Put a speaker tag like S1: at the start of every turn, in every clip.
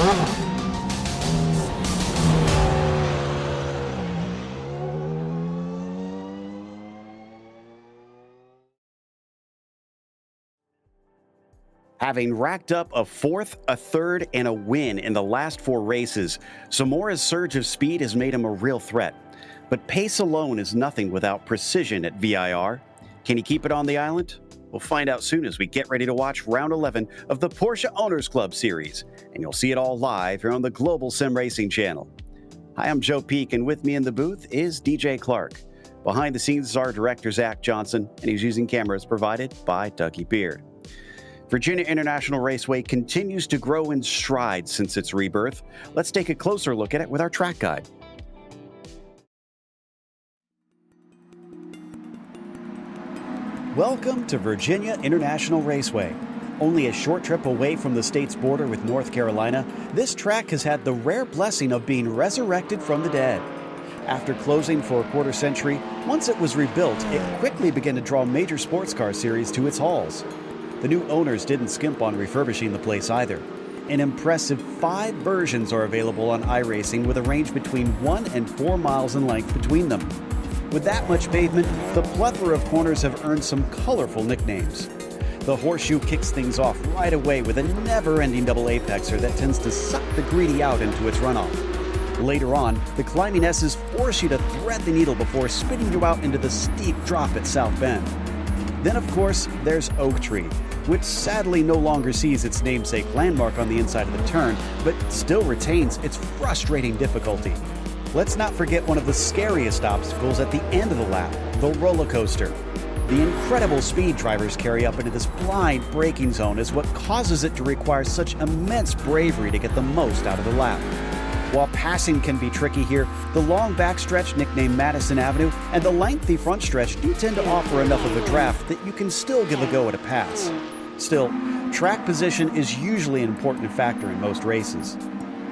S1: Having racked up a fourth, a third, and a win in the last 4 races, Zamora's surge of speed has made him a real threat. But pace alone is nothing without precision at VIR. Can he keep it on the island? We'll find out soon as we get ready to watch round 11 of the Porsche Owners Club Series, and you'll see it all live here on the Global SimRacing Channel. Hi, I'm Joe Peak, and with me in the booth is DJ Clark. Behind the scenes is our director, Zach Johnson, and he's using cameras provided by Dougie Beard. Virginia International Raceway continues to grow in strides since its rebirth. Let's take a closer look at it with our track guide. Welcome to Virginia International Raceway. Only a short trip away from the state's border with North Carolina, this track has had the rare blessing of being resurrected from the dead. After closing for a quarter century, once it was rebuilt, it quickly began to draw major sports car series to its halls. The new owners didn't skimp on refurbishing the place either. An impressive 5 versions are available on iRacing with a range between 1 and 4 miles in length between them. With that much pavement, the plethora of corners have earned some colorful nicknames. The Horseshoe kicks things off right away with a never-ending double apexer that tends to suck the greedy out into its runoff. Later on, the climbing S's force you to thread the needle before spitting you out into the steep drop at South Bend. Then, of course, there's Oak Tree, which sadly no longer sees its namesake landmark on the inside of the turn, but still retains its frustrating difficulty. Let's not forget one of the scariest obstacles at the end of the lap, the roller coaster. The incredible speed drivers carry up into this blind braking zone is what causes it to require such immense bravery to get the most out of the lap. While passing can be tricky here, the long backstretch nicknamed Madison Avenue and the lengthy front stretch do tend to offer enough of a draft that you can still give a go at a pass. Still, track position is usually an important factor in most races.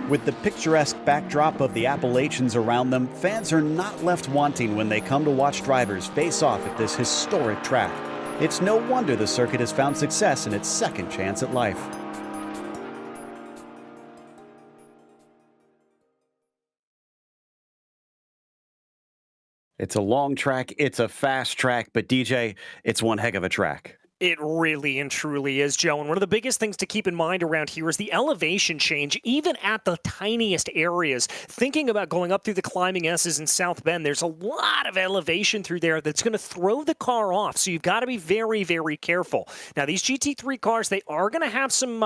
S1: With the picturesque backdrop of the Appalachians around them, fans are not left wanting when they come to watch drivers face off at this historic track. It's no wonder the circuit has found success in its second chance at life. It's a long track, it's a fast track, but DJ, it's one heck of a track.
S2: It really and truly is, Joe. And one of the biggest things to keep in mind around here is the elevation change, even at the tiniest areas. Thinking about going up through the climbing S's in South Bend, there's a lot of elevation through there that's going to throw the car off. So you've got to be very, very careful. Now, these GT3 cars, they are going to have some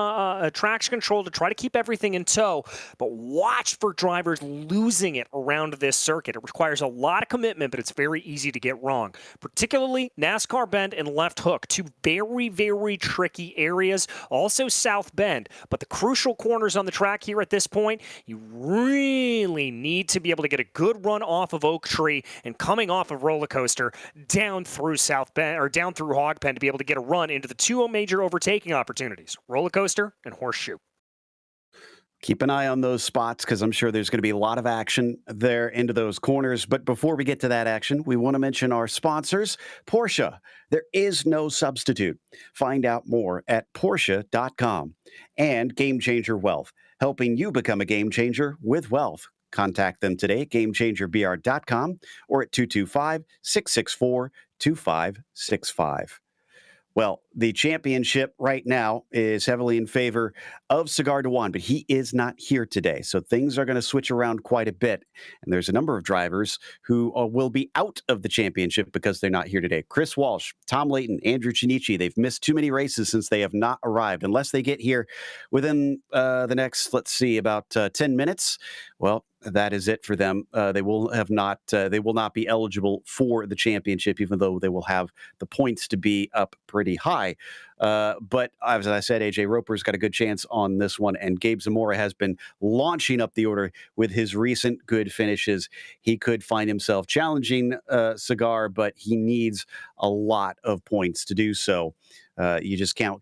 S2: traction control to try to keep everything in tow. But watch for drivers losing it around this circuit. It requires a lot of commitment, but it's very easy to get wrong. Particularly NASCAR Bend and Left Hook, two very, very tricky areas. Also South Bend. But the crucial corners on the track here at this point, you really need to be able to get a good run off of Oak Tree and coming off of Roller Coaster down through South Bend or down through Hog Pen to be able to get a run into the 2 major overtaking opportunities, Roller Coaster and Horseshoe.
S1: Keep an eye on those spots because I'm sure there's going to be a lot of action there into those corners. But before we get to that action, we want to mention our sponsors, Porsche. There is no substitute. Find out more at Porsche.com. And Game Changer Wealth, helping you become a game changer with wealth. Contact them today at GameChangerBR.com or at 225-664-2565. Well, the championship right now is heavily in favor of Cigar Dewan, but he is not here today. So things are going to switch around quite a bit. And there's a number of drivers who will be out of the championship because they're not here today. Chris Walsh, Tom Layton, Andrew Chinichi, they've missed too many races since they have not arrived. Unless they get here within the next, about 10 minutes. Well, that is it for them. They will not be eligible for the championship, even though they will have the points to be up pretty high. But as I said, AJ Roper's got a good chance on this one, and Gabe Zamora has been launching up the order with his recent good finishes. He could find himself challenging Cigar, but he needs a lot of points to do so. You just can't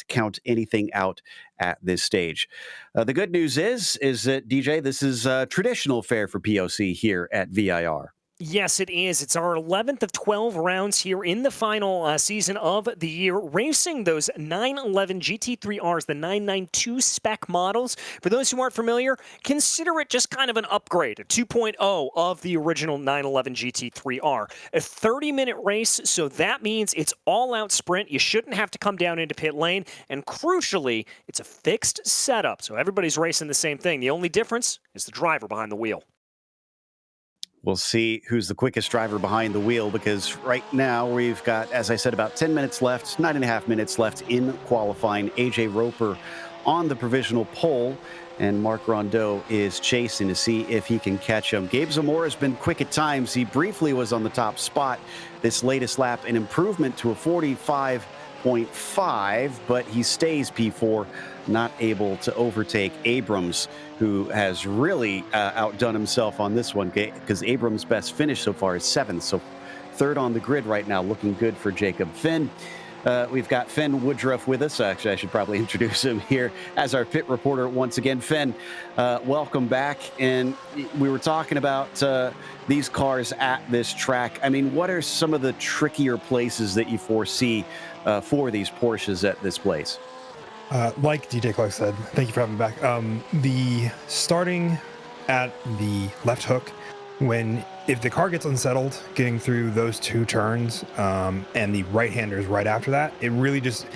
S1: count anything out at this stage. The good news is that, DJ, this is traditional fare for POC here at VIR.
S2: Yes, it is. It's our 11th of 12 rounds here in the final season of the year, racing those 911 GT3Rs, the 992 spec models. For those who aren't familiar, consider it just kind of an upgrade, a 2.0 of the original 911 GT3R. A 30-minute race, so that means it's all-out sprint. You shouldn't have to come down into pit lane, and crucially, it's a fixed setup, so everybody's racing the same thing. The only difference is the driver behind the wheel.
S1: We'll see who's the quickest driver behind the wheel, because right now we've got, as I said, about 10 minutes left, 9.5 minutes left in qualifying. AJ Roper on the provisional pole, and Mark Rondeau is chasing to see if he can catch him. Gabe Zamora has been quick at times. He briefly was on the top spot this latest lap, an improvement to a 45.5, but he stays P4, not able to overtake Abrams, who has really outdone himself on this one, because Abrams' best finish so far is 7th, so 3rd on the grid right now, looking good for Jacob Finn. We've got Finn Woodruff with us. Actually, I should probably introduce him here as our pit reporter once again. Finn, welcome back. And we were talking about these cars at this track. I mean, what are some of the trickier places that you foresee for these Porsches at this place?
S3: Like DJ Clark said, thank you for having me back. The starting at the left hook, if the car gets unsettled getting through those 2 turns, and the right-handers right after that, it really just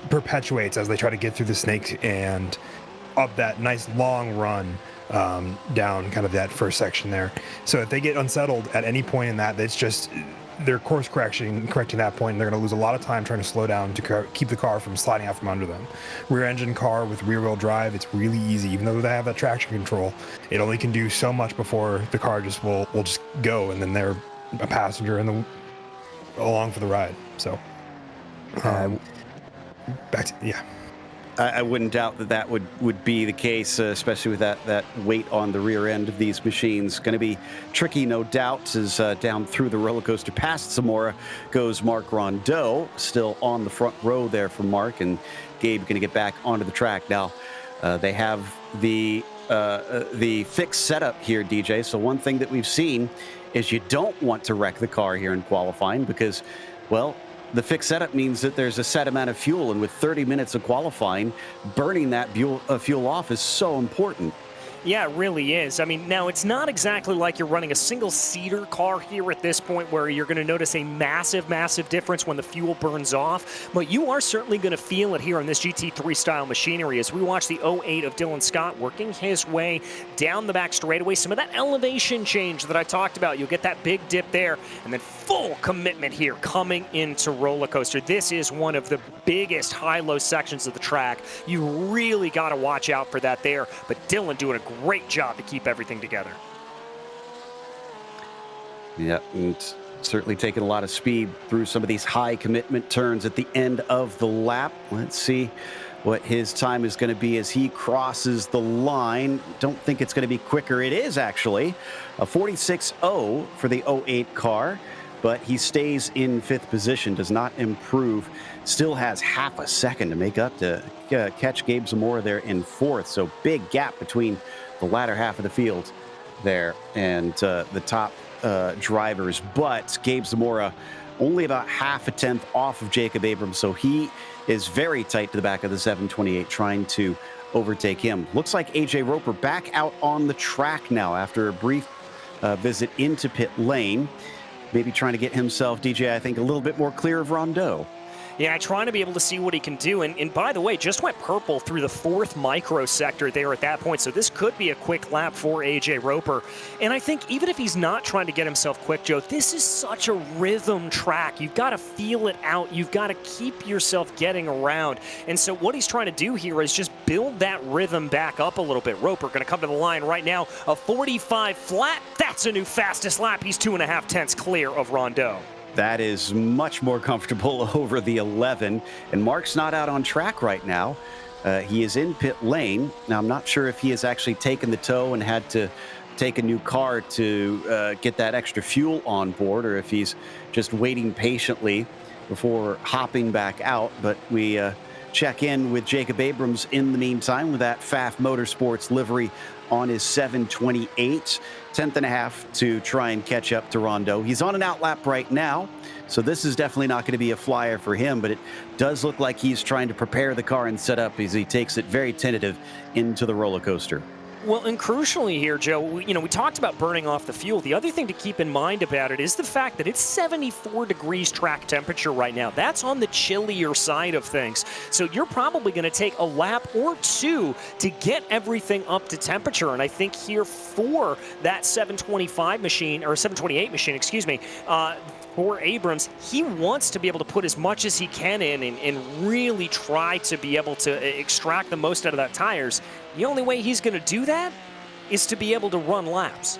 S3: perpetuates as they try to get through the snake and up that nice long run down kind of that first section there. So if they get unsettled at any point in that, it's just they're course correcting that point, and they're going to lose a lot of time trying to slow down to keep the car from sliding out from under them. Rear engine car with rear wheel drive, it's really easy. Even though they have that traction control, it only can do so much before the car just will just go, and then they're a passenger along for the ride. So back to, yeah.
S1: I wouldn't doubt that would be the case, especially with that weight on the rear end of these machines. Going to be tricky, no doubt, as down through the roller coaster past Zamora goes Mark Rondeau, still on the front row there for Mark, and Gabe going to get back onto the track. Now, they have the fixed setup here, DJ. So one thing that we've seen is you don't want to wreck the car here in qualifying because, well, the fixed setup means that there's a set amount of fuel, and with 30 minutes of qualifying, burning that fuel off is so important.
S2: Yeah, it really is. I mean, now it's not exactly like you're running a single-seater car here at this point where you're going to notice a massive, massive difference when the fuel burns off, but you are certainly going to feel it here on this GT3 style machinery as we watch the 08 of Dylan Scott working his way down the back straightaway. Some of that elevation change that I talked about, you'll get that big dip there, and then full commitment here coming into roller coaster. This is one of the biggest high-low sections of the track. You really got to watch out for that there, but Dylan doing a great job to keep everything together.
S1: Yeah, and certainly taking a lot of speed through some of these high commitment turns at the end of the lap. Let's see what his time is going to be as he crosses the line. Don't think it's going to be quicker. It is actually a 46.0 for the 08 car, but he stays in 5th position, does not improve. Still has half a second to make up to catch Gabe Zamora there in 4th. So big gap between the latter half of the field there and the top drivers. But Gabe Zamora only about half a tenth off of Jacob Abrams. So he is very tight to the back of the 728, trying to overtake him. Looks like AJ Roper back out on the track now after a brief visit into pit lane. Maybe trying to get himself, DJ, I think, a little bit more clear of Rondeau.
S2: Yeah, trying to be able to see what he can do. And by the way, just went purple through the 4th microsector there at that point. So this could be a quick lap for AJ Roper. And I think even if he's not trying to get himself quick, Joe, this is such a rhythm track. You've got to feel it out. You've got to keep yourself getting around. And so what he's trying to do here is just build that rhythm back up a little bit. Roper going to come to the line right now. A 45 flat. That's a new fastest lap. He's 2.5 tenths clear of Rondeau.
S1: That is much more comfortable over the 11. And Mark's not out on track right now. He is in pit lane. Now, I'm not sure if he has actually taken the tow and had to take a new car to get that extra fuel on board, or if he's just waiting patiently before hopping back out. But we check in with Jacob Abrams in the meantime with that Pfaff Motorsports livery on his 7:28, 10th and a half to try and catch up to Rondo. He's on an outlap right now, so this is definitely not going to be a flyer for him, but it does look like he's trying to prepare the car and set up as he takes it very tentative into the roller coaster.
S2: Well, and crucially here, Joe, we talked about burning off the fuel. The other thing to keep in mind about it is the fact that it's 74 degrees track temperature right now. That's on the chillier side of things. So you're probably going to take a lap or two to get everything up to temperature. And I think here for that 725 machine, or 728 machine, excuse me, for Abrams, he wants to be able to put as much as he can in and really try to be able to extract the most out of that tires. The only way he's going to do that is to be able to run laps.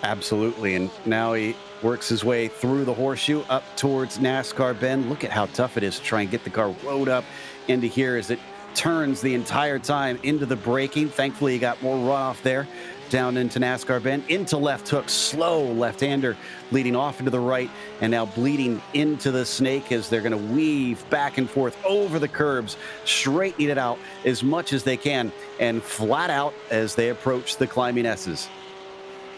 S1: Absolutely, and now he works his way through the horseshoe up towards NASCAR Bend. Look at how tough it is to try and get the car rode up into here as it turns the entire time into the braking. Thankfully, he got more runoff there. Down into NASCAR Bend, into left hook, slow left-hander leading off into the right, and now bleeding into the snake as they're going to weave back and forth over the curbs, straightening it out as much as they can, and flat out as they approach the climbing S's.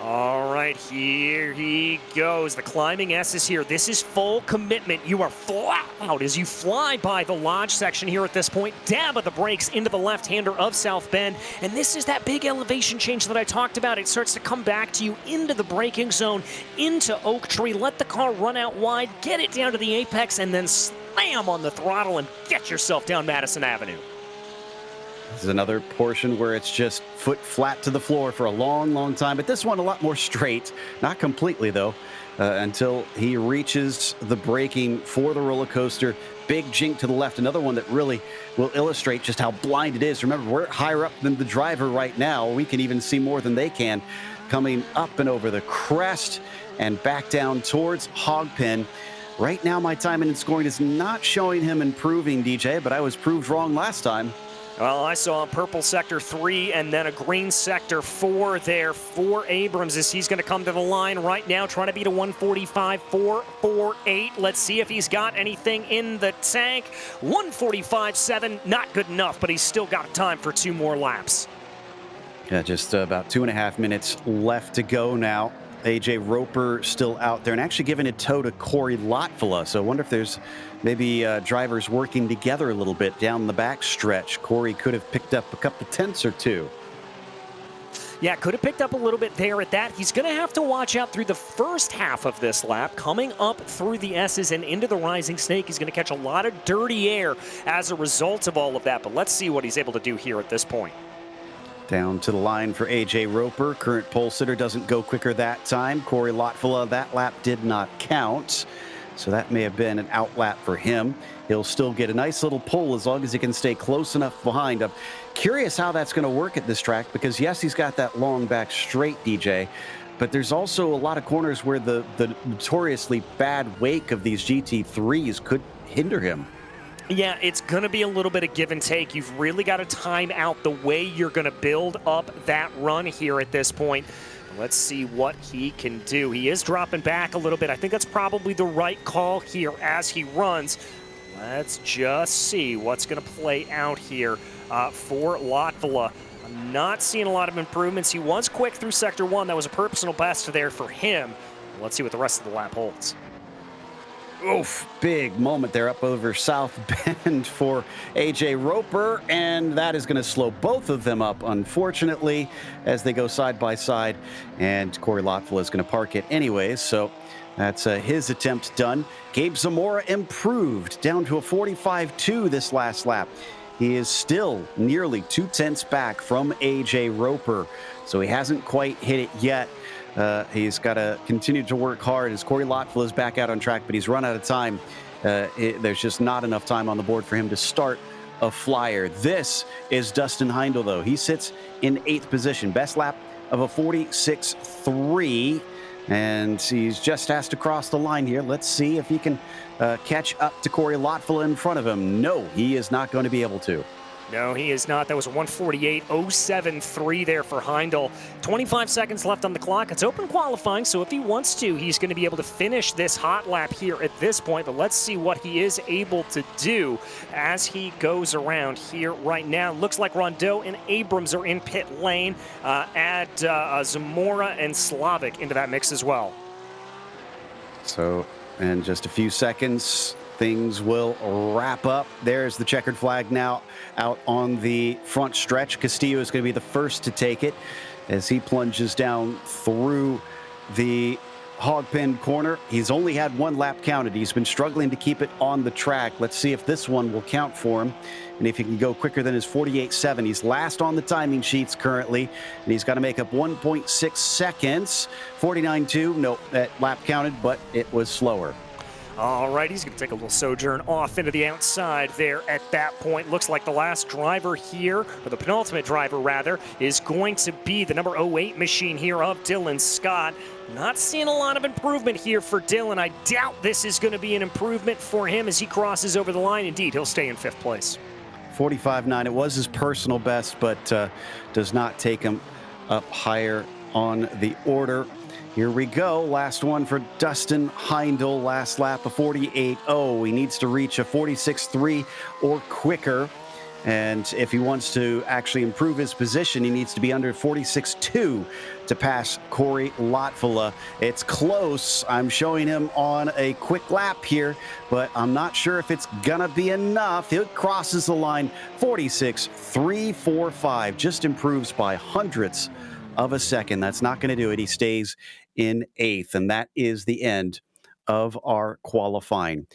S2: All right, here he goes. The climbing S is here. This is full commitment. You are flat out as you fly by the lodge section here at this point. Dab of the brakes into the left-hander of South Bend. And this is that big elevation change that I talked about. It starts to come back to you into the braking zone, into Oak Tree. Let the car run out wide, get it down to the apex, and then slam on the throttle and get yourself down Madison Avenue.
S1: This is another portion where it's just foot flat to the floor for a long, long time. But this one a lot more straight. Not completely, though, until he reaches the braking for the roller coaster. Big jink to the left. Another one that really will illustrate just how blind it is. Remember, we're higher up than the driver right now. We can even see more than they can. Coming up and over the crest and back down towards Hogpen. Right now, my timing and scoring is not showing him improving, DJ, but I was proved wrong last time.
S2: Well, I saw a purple sector 3 and then a green sector 4 there for Abrams as he's going to come to the line right now, trying to beat a 145.448. Let's see if he's got anything in the tank. 145.7, not good enough, but he's still got time for 2 more laps.
S1: Yeah, just about 2.5 minutes left to go now. AJ Roper still out there and actually giving a tow to Corey Lotfula. So I wonder if there's maybe drivers working together a little bit down the back stretch. Corey could have picked up a couple tenths or two.
S2: Yeah, could have picked up a little bit there at that. He's going to have to watch out through the first half of this lap. Coming up through the S's and into the Rising Snake, he's going to catch a lot of dirty air as a result of all of that. But let's see what he's able to do here at this point.
S1: Down to the line for AJ Roper. Current pole sitter doesn't go quicker that time. Corey Lotfula, that lap did not count. So that may have been an out lap for him. He'll still get a nice little pull as long as he can stay close enough behind. I'm curious how that's going to work at this track because, yes, he's got that long back straight, DJ, but there's also a lot of corners where the notoriously bad wake of these GT3s could hinder him.
S2: Yeah, it's going to be a little bit of give and take. You've really got to time out the way you're going to build up that run here at this point. Let's see what he can do. He is dropping back a little bit. I think that's probably the right call here as he runs. Let's just see what's going to play out here for Lotfula. I'm not seeing a lot of improvements. He was quick through Sector 1. That was a personal best there for him. Let's see what the rest of the lap holds.
S1: Oof, big moment there up over South Bend for AJ Roper, and that is going to slow both of them up, unfortunately, as they go side by side, and Corey Lotfula is going to park it anyways, so that's his attempt done. Gabe Zamora improved down to a 45.2 this last lap. He is still nearly 2 tenths back from AJ Roper, so he hasn't quite hit it yet. He's got to continue to work hard as Corey Lotfula is back out on track, but he's run out of time. There's just not enough time on the board for him to start a flyer. This is Dustin Heindel, though. He sits in 8th position. Best lap of a 46.3, and he's just has to cross the line here. Let's see if he can catch up to Corey Lotfula in front of him. No, he is not going to be able to.
S2: No, he is not. That was a 1:48.073 there for Heindel. 25 seconds left on the clock. It's open qualifying, so if he wants to, he's going to be able to finish this hot lap here at this point. But let's see what he is able to do as he goes around here right now. Looks like Rondeau and Abrams are in pit lane. Add Zamora and Slavic into that mix as well.
S1: So in just a few seconds, things will wrap up. There's the checkered flag now out on the front stretch. Castillo is going to be the first to take it as he plunges down through the hog pen corner. He's only had one lap counted. He's been struggling to keep it on the track. Let's see if this one will count for him and if he can go quicker than his 48.7. He's last on the timing sheets currently, and he's got to make up 1.6 seconds. 49.2, no, that lap counted, but it was slower.
S2: All right, he's going to take a little sojourn off into the outside there at that point. Looks like the last driver here, or the penultimate driver rather, is going to be the number 08 machine here of Dylan Scott. Not seeing a lot of improvement here for Dylan. I doubt this is going to be an improvement for him as he crosses over the line. Indeed, he'll stay in 5th place.
S1: 45.9, it was his personal best, but does not take him up higher on the order. Here we go. Last one for Dustin Heindel. Last lap, a 48.0. He needs to reach a 46.3 or quicker. And if he wants to actually improve his position, he needs to be under 46.2 to pass Corey Lotfula. It's close. I'm showing him on a quick lap here, but I'm not sure if it's gonna be enough. He crosses the line, 46.345. Just improves by hundredths of a second. That's not gonna do it. He stays in 8th, and that is the end of our qualifying.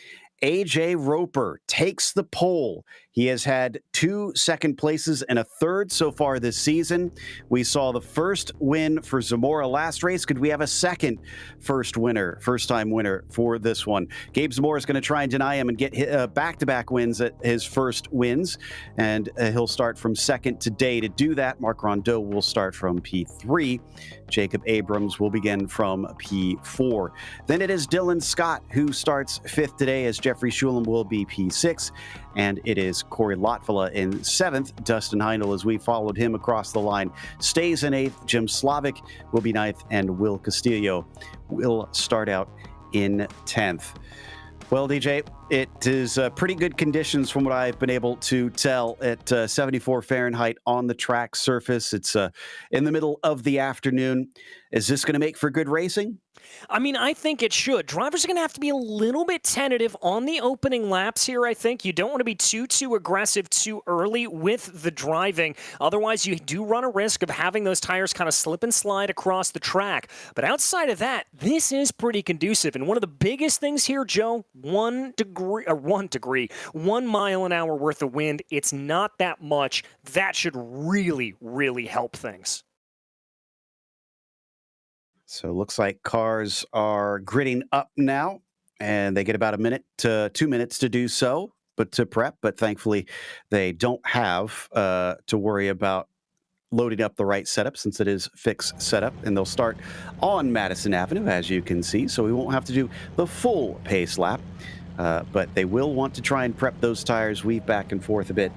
S1: AJ Roper takes the pole. He has had 2 second places and a 3rd so far this season. We saw the first win for Zamora last race. Could we have a second first-time winner for this one? Gabe Zamora is going to try and deny him and get back-to-back wins at his first wins, and he'll start from 2nd today. To do that, Mark Rondeau will start from P3. Jacob Abrams will begin from P4. Then it is Dylan Scott who starts 5th today, as Jeffrey Shulam will be P6. And it is Corey Lotfula in 7th. Dustin Heindel, as we followed him across the line, stays in 8th. Jim Slavic will be 9th, and Will Castillo will start out in 10th. Well, DJ, it is pretty good conditions from what I've been able to tell at 74 Fahrenheit on the track surface. It's in the middle of the afternoon. Is this going to make for good racing?
S2: I mean, I think it should. Drivers are going to have to be a little bit tentative on the opening laps here, I think. You don't want to be too aggressive too early with the driving. Otherwise, you do run a risk of having those tires kind of slip and slide across the track. But outside of that, this is pretty conducive. And one of the biggest things here, Joe, 1 mile an hour worth of wind. It's not that much. That should really, really help things.
S1: So it looks like cars are gridding up now, and they get about 2 minutes to do so, but to prep. But thankfully, they don't have to worry about loading up the right setup since it is fixed setup, and they'll start on Madison Avenue, as you can see. So we won't have to do the full pace lap, but they will want to try and prep those tires, weave back and forth a bit,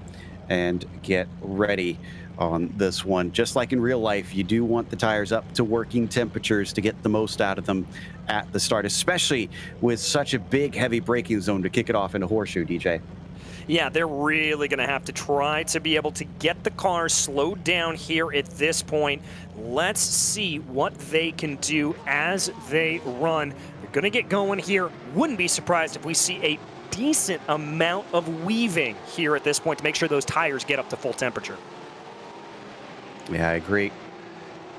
S1: and get ready on this one. Just like in real life, you do want the tires up to working temperatures to get the most out of them at the start, especially with such a big, heavy braking zone to kick it off in a horseshoe, DJ.
S2: Yeah, they're really going to have to try to be able to get the cars slowed down here at this point. Let's see what they can do as they run. They're going to get going here. Wouldn't be surprised if we see a decent amount of weaving here at this point to make sure those tires get up to full temperature.
S1: Yeah, I agree.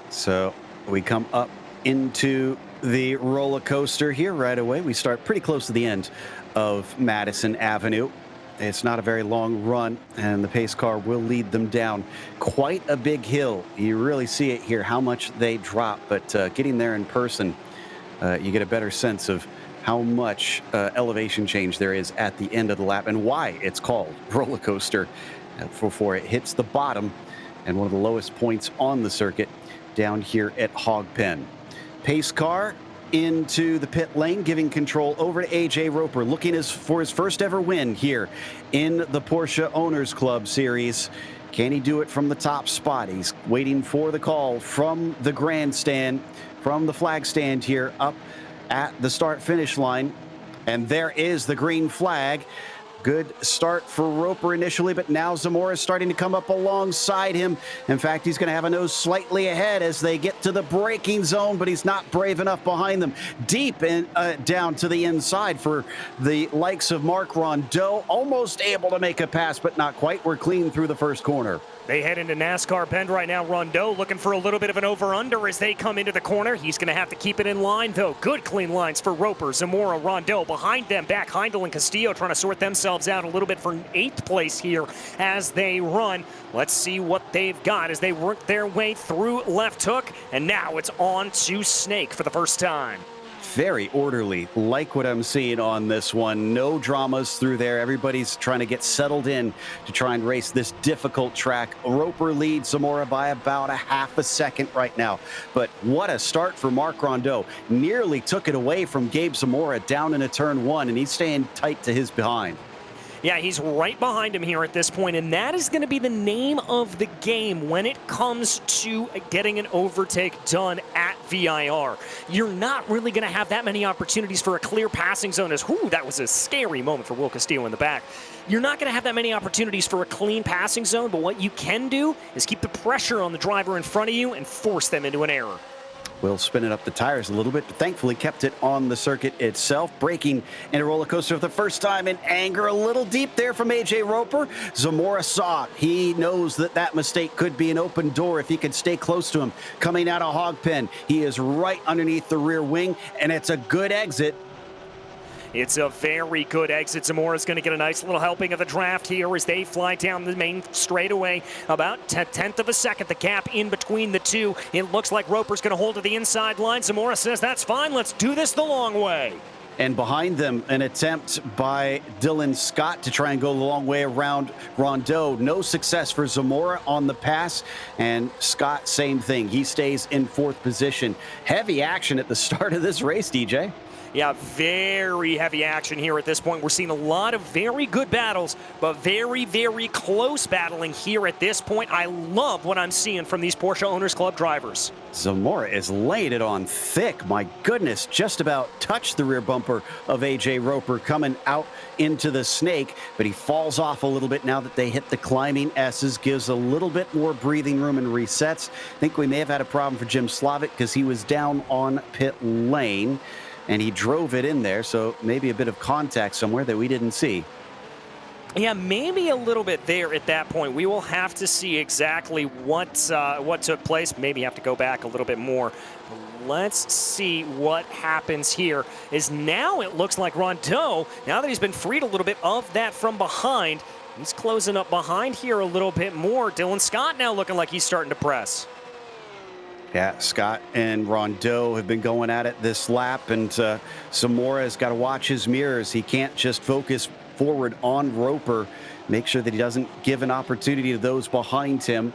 S1: So we come up into the roller coaster here right away. We start pretty close to the end of Madison Avenue. It's not a very long run, and the pace car will lead them down quite a big hill. You really see it here, how much they drop, but getting there in person, you get a better sense of how much elevation change there is at the end of the lap and why it's called roller coaster before it hits the bottom and one of the lowest points on the circuit down here at Hog Pen. Pace car into the pit lane, giving control over to AJ Roper, looking for his first ever win here in the Porsche Owners Club Series. Can he do it from the top spot? He's waiting for the call from the grandstand, from the flag stand here up at the start-finish line. And there is the green flag. Good start for Roper initially, but now Zamora is starting to come up alongside him. In fact, he's going to have a nose slightly ahead as they get to the braking zone, but he's not brave enough behind them. Deep in, down to the inside for the likes of Marc Rondeau. Almost able to make a pass, but not quite. We're clean through the first corner.
S2: They head into NASCAR Bend right now. Rondeau looking for a little bit of an over-under as they come into the corner. He's going to have to keep it in line, though. Good clean lines for Roper, Zamora, Rondeau. Behind them, back Heindel and Castillo trying to sort themselves out a little bit for 8th place here as they run. Let's see what they've got as they work their way through left hook. And now it's on to Snake for the first time.
S1: Very orderly, like what I'm seeing on this one. No dramas through there. Everybody's trying to get settled in to try and race this difficult track. Roper leads Zamora by about a half a second right now. But what a start for Marc Rondeau. Nearly took it away from Gabe Zamora down into turn 1, and he's staying tight to his behind.
S2: Yeah, he's right behind him here at this point, and that is going to be the name of the game when it comes to getting an overtake done at VIR. You're not really going to have that many opportunities for a clear passing zone as, whoo, that was a scary moment for Will Castillo in the back. You're not going to have that many opportunities for a clean passing zone, but what you can do is keep the pressure on the driver in front of you and force them into an error.
S1: Will spinning up the tires a little bit, but thankfully kept it on the circuit itself. Braking in a roller coaster for the first time in anger. A little deep there from AJ Roper. Zamora saw it. He knows that that mistake could be an open door if he could stay close to him. Coming out of hog pen, he is right underneath the rear wing, and it's a good exit.
S2: It's a very good exit. Zamora's going to get a nice little helping of the draft here as they fly down the main straightaway. About a tenth of a second, the gap in between the two. It looks like Roper's going to hold to the inside line. Zamora says, that's fine. Let's do this the long way.
S1: And behind them, an attempt by Dylan Scott to try and go the long way around Rondeau. No success for Zamora on the pass. And Scott, same thing. He stays in 4th position. Heavy action at the start of this race, DJ.
S2: Yeah, very heavy action here at this point. We're seeing a lot of very good battles, but very, very close battling here at this point. I love what I'm seeing from these Porsche Owners Club drivers.
S1: Zamora is laying it on thick. My goodness, just about touched the rear bumper of AJ Roper coming out into the Snake, but he falls off a little bit now that they hit the climbing S's, gives a little bit more breathing room and resets. I think we may have had a problem for Jim Slavic because he was down on pit lane. And he drove it in there, so maybe a bit of contact somewhere that we didn't see.
S2: Yeah, maybe a little bit there at that point. We will have to see exactly what took place. Maybe have to go back a little bit more. Let's see what happens here. Is now it looks like Rondeau, now that he's been freed a little bit of that from behind, he's closing up behind here a little bit more. Dylan Scott now looking like he's starting to press.
S1: Yeah, Scott and Rondeau have been going at it this lap, and Zamora has got to watch his mirrors. He can't just focus forward on Roper, make sure that he doesn't give an opportunity to those behind him.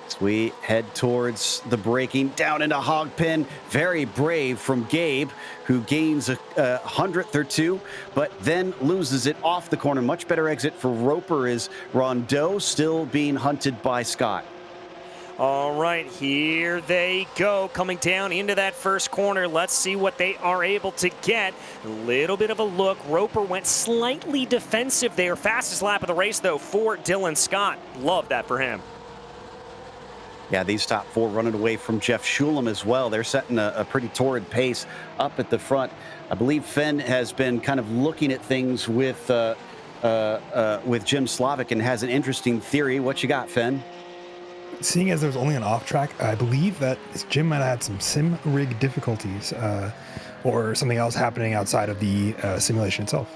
S1: As we head towards the braking, down into hog pen. Very brave from Gabe, who gains a hundredth or two, but then loses it off the corner. Much better exit for Roper is Rondeau, still being hunted by Scott.
S2: All right, here they go, coming down into that first corner. Let's see what they are able to get. A little bit of a look. Roper went slightly defensive there. Fastest lap of the race, though, for Dylan Scott. Love that for him.
S1: Yeah, these top 4 running away from Jeff Schulem as well. They're setting a pretty torrid pace up at the front. I believe Fenn has been kind of looking at things with Jim Slavic and has an interesting theory. What you got, Fenn?
S3: Seeing as there was only an off track, I believe that Jim might have had some sim rig difficulties or something else happening outside of the simulation itself.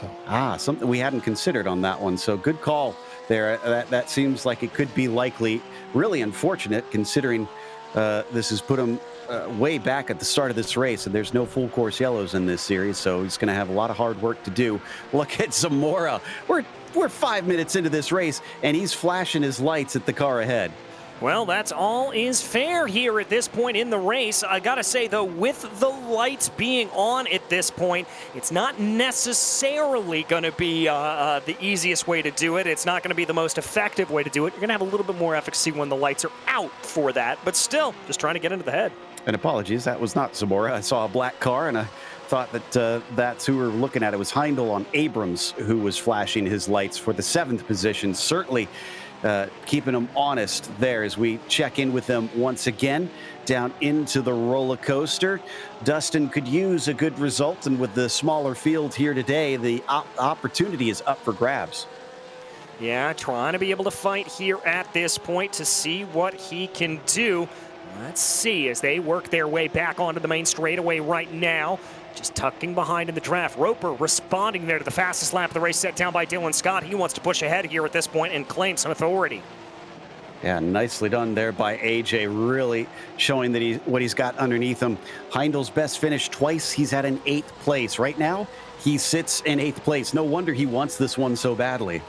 S3: So.
S1: Something we hadn't considered on that one. So good call there. That seems like it could be likely. Really unfortunate considering this has put him way back at the start of this race, and there's no full course yellows in this series, so he's going to have a lot of hard work to do. Look at Zamora. We're 5 minutes into this race, and he's flashing his lights at the car ahead.
S2: Well, that's all is fair here at this point in the race. I gotta say, though, with the lights being on at this point, it's not necessarily gonna be the easiest way to do it. It's not gonna be the most effective way to do it. You're gonna have a little bit more efficacy when the lights are out for that, but still, just trying to get into the head.
S1: And apologies, that was not Zamora. I saw a black car and I thought that that's who we were looking at. It was Heindel on Abrams who was flashing his lights for the 7th position. Certainly keeping them honest there as we check in with them once again down into the roller coaster. Dustin could use a good result, and with the smaller field here today, the opportunity is up for grabs.
S2: Yeah, trying to be able to fight here at this point to see what he can do. Let's see as they work their way back onto the main straightaway right now. Just tucking behind in the draft. Roper responding there to the fastest lap of the race set down by Dylan Scott. He wants to push ahead here at this point and claim some authority.
S1: Yeah, nicely done there by AJ, really showing that what he's got underneath him. Heindel's best finish twice. He's at an 8th place. Right now, he sits in 8th place. No wonder he wants this one so badly.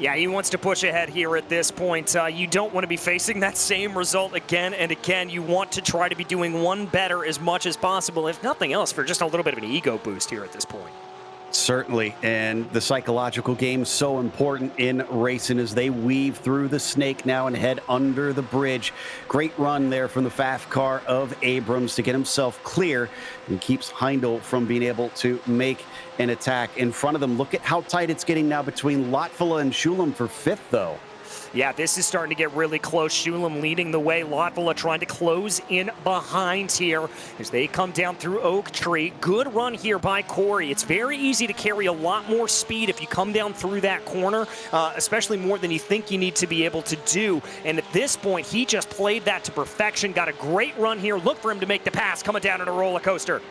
S2: Yeah, he wants to push ahead here at this point. You don't want to be facing that same result again and again. You want to try to be doing one better as much as possible, if nothing else, for just a little bit of an ego boost here at this point.
S1: Certainly, and the psychological game so important in racing as they weave through the snake now and head under the bridge. Great run there from the FAF car of Abrams to get himself clear and keeps Heindel from being able to make an attack in front of them. Look at how tight it's getting now between Latvala and Schulam for 5th, though.
S2: Yeah, this is starting to get really close. Schulam leading the way. Latvala trying to close in behind here as they come down through Oak Tree. Good run here by Corey. It's very easy to carry a lot more speed if you come down through that corner, especially more than you think you need to be able to do. And at this point, he just played that to perfection. Got a great run here. Look for him to make the pass coming down in a roller coaster.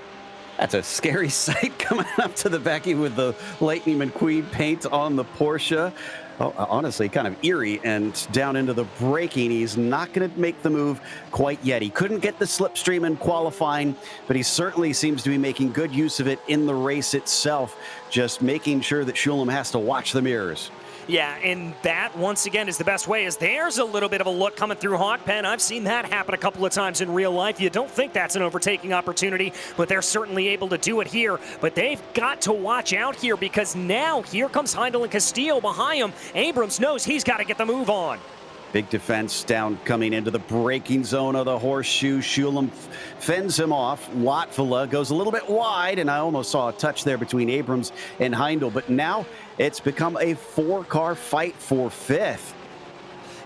S1: That's a scary sight coming up to the Becky with the Lightning McQueen paint on the Porsche. Oh, honestly, kind of eerie, and down into the braking. He's not going to make the move quite yet. He couldn't get the slipstream in qualifying, but he certainly seems to be making good use of it in the race itself, just making sure that Schulam has to watch the mirrors.
S2: Yeah, and that, once again, is the best way, is there's a little bit of a look coming through Hawk Pen. I've seen that happen a couple of times in real life. You don't think that's an overtaking opportunity, but they're certainly able to do it here. But they've got to watch out here, because now here comes Heindel and Castillo behind him. Abrams knows he's got to get the move on.
S1: Big defense down coming into the braking zone of the horseshoe. Schulam fends him off. Latvala goes a little bit wide, and I almost saw a touch there between Abrams and Heindel, but now it's become a 4-car fight for 5th.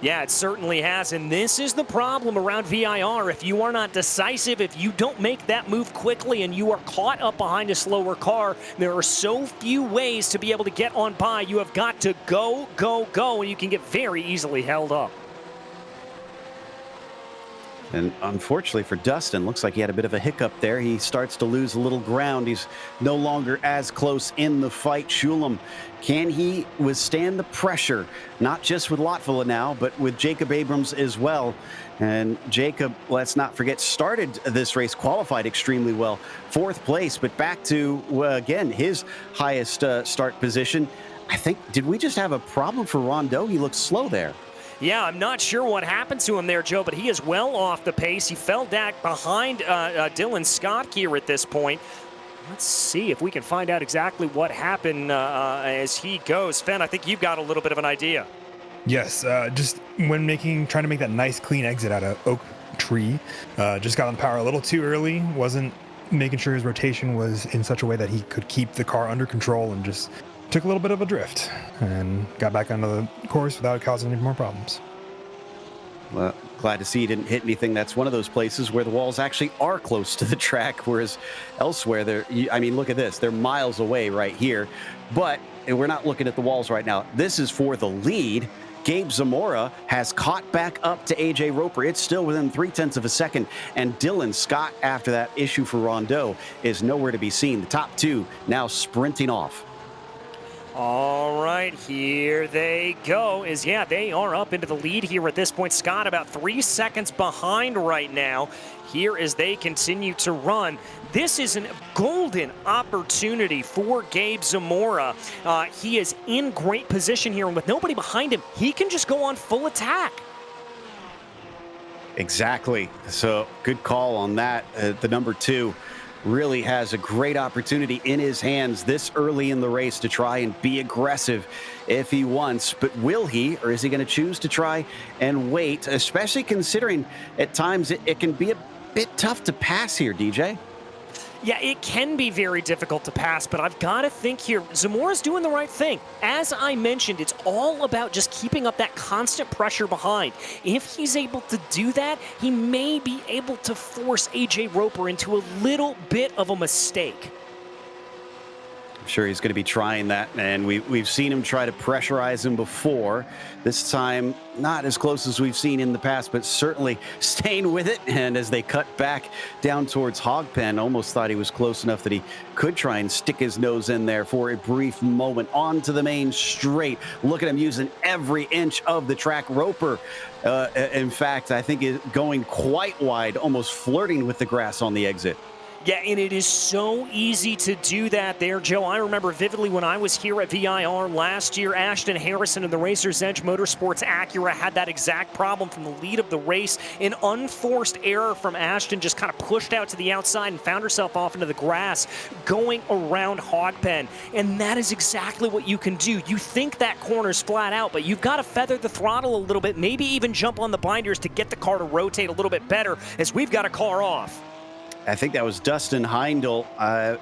S2: Yeah, it certainly has, and this is the problem around VIR. If you are not decisive, if you don't make that move quickly and you are caught up behind a slower car, there are so few ways to be able to get on by. You have got to go, go, go, and you can get very easily held up.
S1: And unfortunately for Dustin, looks like he had a bit of a hiccup there. He starts to lose a little ground. He's no longer as close in the fight. Schulam, can he withstand the pressure? Not just with Latvala now, but with Jacob Abrams as well. And Jacob, let's not forget, started this race, qualified extremely well. 4th place, but back to, again, his highest start position. I think, did we just have a problem for Rondeau? He looks slow there.
S2: Yeah, I'm not sure what happened to him there, Joe, but he is well off the pace. He fell back behind Dylan Scott here at this point. Let's see if we can find out exactly what happened as he goes. Fen, I think you've got a little bit of an idea.
S3: Yes, just when trying to make that nice clean exit out of Oak Tree, just got on power a little too early, wasn't making sure his rotation was in such a way that he could keep the car under control, and just took a little bit of a drift and got back onto the course without causing any more problems.
S1: Well, glad to see he didn't hit anything. That's one of those places where the walls actually are close to the track, whereas elsewhere, I mean, look at this. They're miles away right here, but we're not looking at the walls right now. This is for the lead. Gabe Zamora has caught back up to AJ Roper. It's still within 0.3 of a second, and Dylan Scott, after that issue for Rondeau, is nowhere to be seen. The top two now sprinting off.
S2: All right, here they go. They are up into the lead here at this point. Scott about 3 seconds behind right now. Here as they continue to run. This is a golden opportunity for Gabe Zamora. He is in great position here, and with nobody behind him, he can just go on full attack.
S1: Exactly. So good call on that. The number 2 really has a great opportunity in his hands this early in the race to try and be aggressive if he wants. But will he, or is he going to choose to try and wait, especially considering at times it can be a bit tough to pass here, DJ?
S2: Yeah, it can be very difficult to pass, but I've got to think here, Zamora's doing the right thing. As I mentioned, it's all about just keeping up that constant pressure behind. If he's able to do that, he may be able to force AJ Roper into a little bit of a mistake.
S1: I'm sure he's going to be trying that, and we've seen him try to pressurize him before. This time, not as close as we've seen in the past, but certainly staying with it. And as they cut back down towards Hogpen, almost thought he was close enough that he could try and stick his nose in there for a brief moment. Onto the main straight. Look at him using every inch of the track. Roper, in fact, I think is going quite wide, almost flirting with the grass on the exit.
S2: Yeah, and it is so easy to do that there, Joe. I remember vividly when I was here at VIR last year, Ashton Harrison in the Racer's Edge Motorsports Acura had that exact problem from the lead of the race. An unforced error from Ashton, just kind of pushed out to the outside and found herself off into the grass going around Hogpen. And that is exactly what you can do. You think that corner's flat out, but you've got to feather the throttle a little bit, maybe even jump on the binders to get the car to rotate a little bit better, as we've got a car off.
S1: I think that was Dustin Heindel.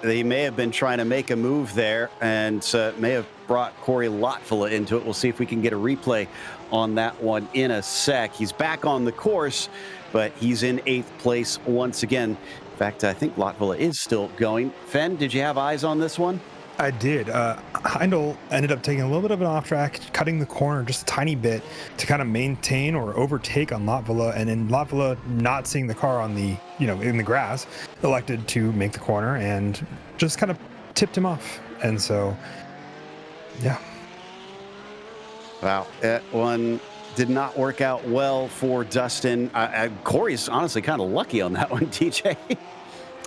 S1: They may have been trying to make a move there and may have brought Corey Lotfula into it. We'll see if we can get a replay on that one in a sec. He's back on the course, but he's in 8th place once again. In fact, I think Lotfula is still going. Fen, did you have eyes on this one?
S3: I did. Heindel ended up taking a little bit of an off track, cutting the corner just a tiny bit to kind of maintain or overtake on Lotfula, and then Lotfula, not seeing the car on the, in the grass, elected to make the corner and just kind of tipped him off. And so, yeah.
S1: Wow, that one did not work out well for Dustin. Corey's honestly kind of lucky on that one, TJ.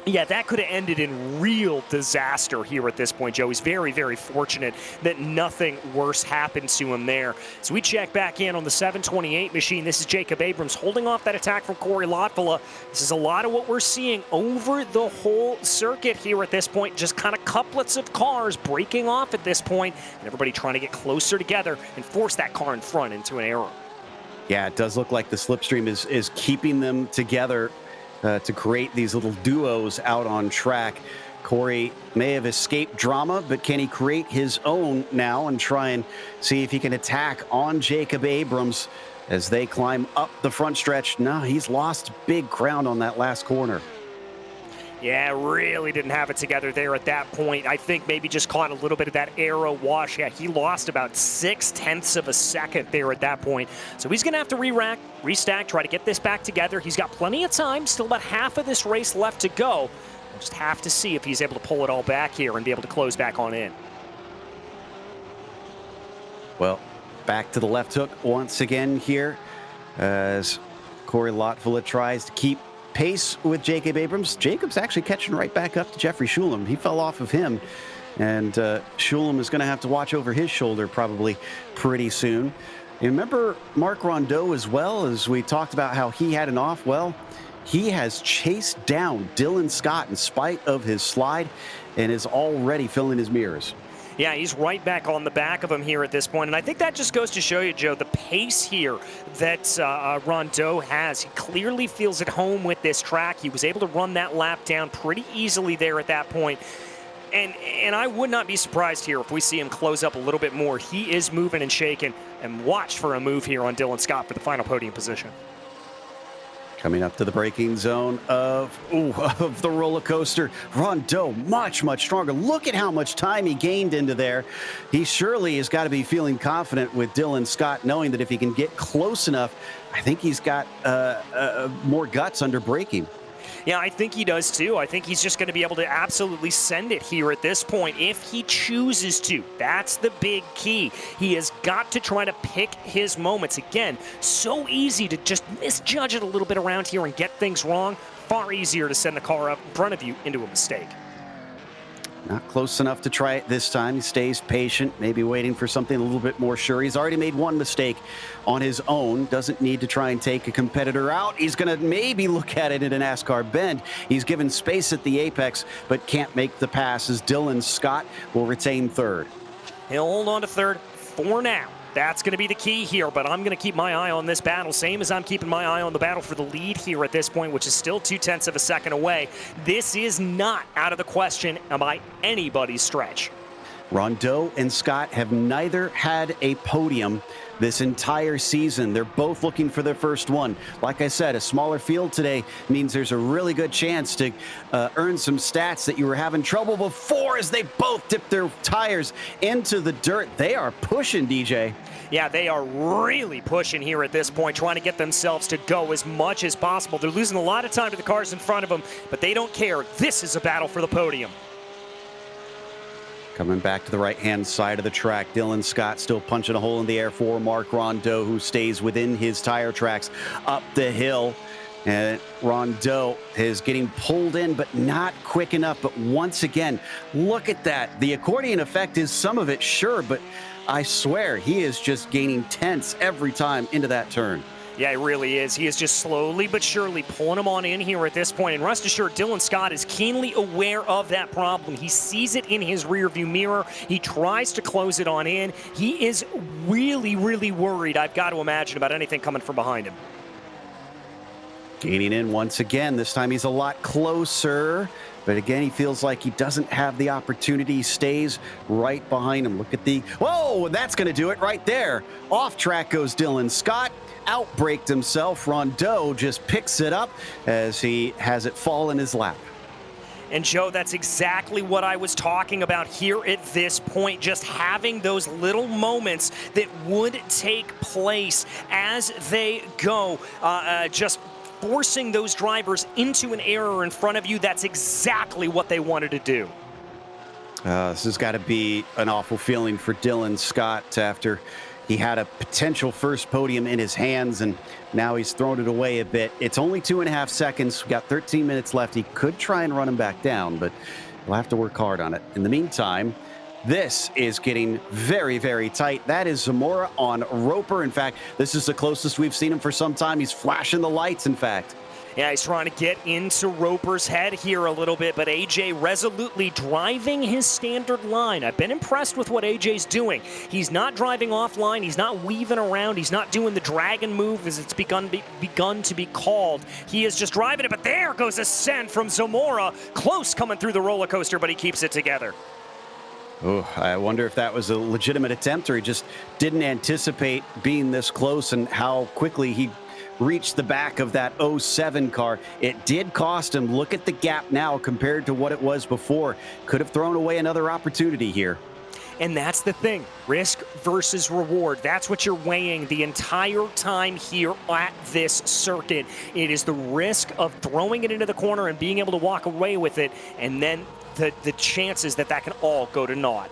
S2: Yeah, that could have ended in real disaster here at this point, Joe. He's very, very fortunate that nothing worse happened to him there. So we check back in on the 728 machine. This is Jacob Abrams holding off that attack from Corey Lotfula. This is a lot of what we're seeing over the whole circuit here at this point. Just kind of couplets of cars breaking off at this point, and everybody trying to get closer together and force that car in front into an error.
S1: Yeah, it does look like the slipstream is keeping them together to create these little duos out on track. Corey may have escaped drama, but can he create his own now and try and see if he can attack on Jacob Abrams as they climb up the front stretch? No, he's lost big ground on that last corner.
S2: Yeah, really didn't have it together there at that point. I think maybe just caught a little bit of that aero wash. Yeah, he lost about 0.6 of a second there at that point. So he's going to have to re-rack, restack, try to get this back together. He's got plenty of time, still about half of this race left to go. We'll just have to see if he's able to pull it all back here and be able to close back on in.
S1: Well, back to the left hook once again here as Corey Lotfula tries to keep pace with Jacob Abrams. Jacob's actually catching right back up to Jeffrey Schulem. He fell off of him, and Schulem is going to have to watch over his shoulder probably pretty soon. You remember Mark Rondeau as well, as we talked about how he had an off? Well, he has chased down Dylan Scott in spite of his slide and is already filling his mirrors.
S2: Yeah, he's right back on the back of him here at this point. And I think that just goes to show you, Joe, the pace here that Rondeau has. He clearly feels at home with this track. He was able to run that lap down pretty easily there at that point. And I would not be surprised here if we see him close up a little bit more. He is moving and shaking, and watch for a move here on Dylan Scott for the final podium position.
S1: Coming up to the braking zone of the roller coaster. Rondeau, much stronger. Look at how much time he gained into there. He surely has got to be feeling confident with Dylan Scott, knowing that if he can get close enough, I think he's got more guts under braking.
S2: Yeah, I think he does too. I think he's just going to be able to absolutely send it here at this point if he chooses to. That's the big key. He has got to try to pick his moments. Again, so easy to just misjudge it a little bit around here and get things wrong. Far easier to send the car up in front of you into a mistake.
S1: Not close enough to try it this time. He stays patient, maybe waiting for something a little bit more sure. He's already made one mistake on his own. Doesn't need to try and take a competitor out. He's going to maybe look at it in a NASCAR bend. He's given space at the apex, but can't make the pass as Dylan Scott will retain third.
S2: He'll hold on to third for now. That's going to be the key here, but I'm going to keep my eye on this battle, same as I'm keeping my eye on the battle for the lead here at this point, which is still 0.2 of a second away. This is not out of the question by anybody's stretch.
S1: Rondeau and Scott have neither had a podium this entire season. They're both looking for their first one. Like I said, a smaller field today means there's a really good chance to earn some stats that you were having trouble before as they both dip their tires into the dirt. They are pushing, DJ.
S2: Yeah, they are really pushing here at this point, trying to get themselves to go as much as possible. They're losing a lot of time to the cars in front of them, but they don't care. This is a battle for the podium.
S1: Coming back to the right-hand side of the track, Dylan Scott still punching a hole in the air for Mark Rondeau, who stays within his tire tracks up the hill. And Rondeau is getting pulled in, but not quick enough. But once again, look at that. The accordion effect is some of it, sure, but I swear he is just gaining tenths every time into that turn.
S2: Yeah, he really is. He is just slowly but surely pulling him on in here at this point. And rest assured, Dylan Scott is keenly aware of that problem. He sees it in his rearview mirror. He tries to close it on in. He is really, really worried, I've got to imagine, about anything coming from behind him.
S1: Gaining in once again. This time he's a lot closer. But again, he feels like he doesn't have the opportunity. He stays right behind him. Look at the... Whoa, that's going to do it right there. Off track goes Dylan Scott. Outbraked himself. Rondeau just picks it up as he has it fall in his lap.
S2: And Joe, that's exactly what I was talking about here at this point, just having those little moments that would take place as they go, just forcing those drivers into an error in front of you. That's exactly what they wanted to do.
S1: This has got to be an awful feeling for Dylan Scott after he had a potential first podium in his hands, and now he's thrown it away a bit. It's only 2.5 seconds. We've got 13 minutes left. He could try and run him back down, but he'll have to work hard on it. In the meantime, this is getting very, very tight. That is Zamora on Roper. In fact, this is the closest we've seen him for some time. He's flashing the lights, in fact.
S2: Yeah, he's trying to get into Roper's head here a little bit, but AJ resolutely driving his standard line. I've been impressed with what AJ's doing. He's not driving offline. He's not weaving around. He's not doing the dragon move as it's begun to be called. He is just driving it, but there goes a send from Zamora. Close coming through the roller coaster, but he keeps it together.
S1: Oh, I wonder if that was a legitimate attempt or he just didn't anticipate being this close and how quickly he reached the back of that 07 car. It did cost him. Look at the gap now compared to what it was before. Could have thrown away another opportunity here.
S2: And that's the thing, risk versus reward. That's what you're weighing the entire time here at this circuit. It is the risk of throwing it into the corner and being able to walk away with it, and then the chances that can all go to naught.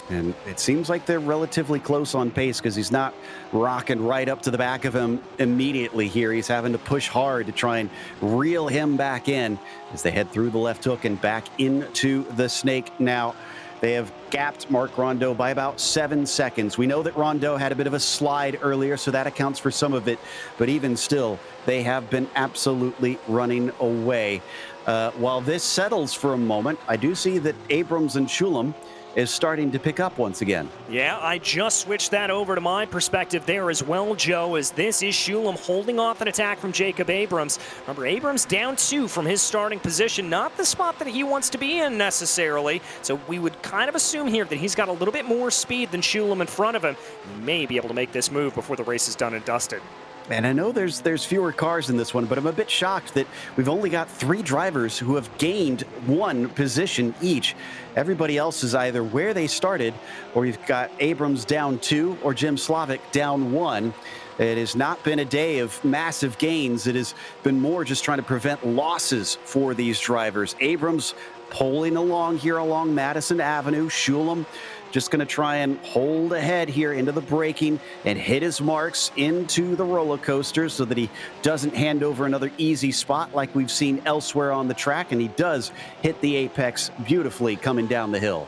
S1: And it seems like they're relatively close on pace because he's not rocking right up to the back of him immediately here. He's having to push hard to try and reel him back in as they head through the left hook and back into the snake. Now, they have gapped Mark Rondeau by about 7 seconds. We know that Rondeau had a bit of a slide earlier, so that accounts for some of it. But even still, they have been absolutely running away. While this settles for a moment, I do see that Abrams and Shulam is starting to pick up once again.
S2: Yeah, I just switched that over to my perspective there as well, Joe, as this is Shulam holding off an attack from Jacob Abrams. Remember, Abrams down 2 from his starting position, not the spot that he wants to be in necessarily, so we would kind of assume here that he's got a little bit more speed than Shulam in front of him. He may be able to make this move before the race is done and dusted.
S1: And I know there's fewer cars in this one, but I'm a bit shocked that we've only got 3 drivers who have gained 1 position each. Everybody else is either where they started, or you've got Abrams down 2 or Jim Slavic down 1. It has not been a day of massive gains. It has been more just trying to prevent losses for these drivers. Abrams pulling along here along Madison Avenue. Shulam just going to try and hold ahead here into the braking and hit his marks into the roller coaster so that he doesn't hand over another easy spot like we've seen elsewhere on the track. And he does hit the apex beautifully coming down the hill.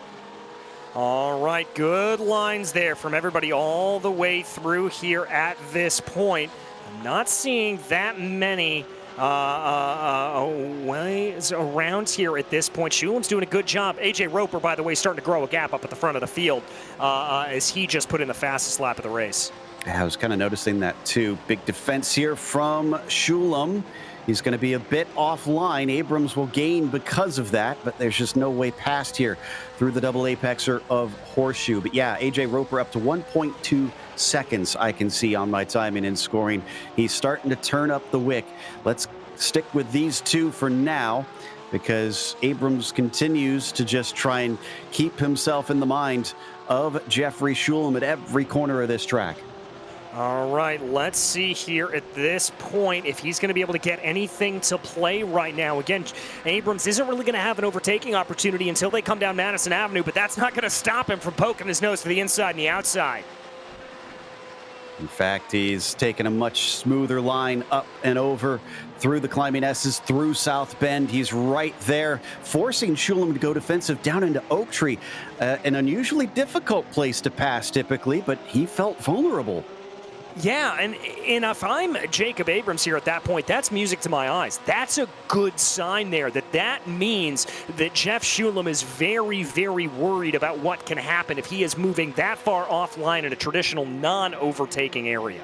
S2: All right, good lines there from everybody all the way through here at this point. I'm not seeing that many ways around here at this point. Shulam's doing a good job. AJ Roper, by the way, starting to grow a gap up at the front of the field as he just put in the fastest lap of the race.
S1: I was kind of noticing that too. Big defense here from Shulam. He's going to be a bit offline. Abrams will gain because of that, but there's just no way past here through the double apexer of Horseshoe. But yeah, AJ Roper up to 1.2 seconds I can see on my timing and scoring. He's starting to turn up the wick. Let's stick with these two for now because Abrams continues to just try and keep himself in the mind of Jeffrey Shulam at every corner of this track.
S2: All right, let's see here at this point if he's going to be able to get anything to play right now. Again, Abrams isn't really going to have an overtaking opportunity until they come down Madison Avenue, but that's not going to stop him from poking his nose to the inside and the outside.
S1: In fact, he's taken a much smoother line up and over through the climbing S's, through South Bend. He's right there, forcing Shulam to go defensive down into Oak Tree. An unusually difficult place to pass typically, but he felt vulnerable.
S2: Yeah, and if I'm Jacob Abrams here at that point, that's music to my eyes. That's a good sign there, that means that Jeff Shulam is very, very worried about what can happen if he is moving that far offline in a traditional non-overtaking area.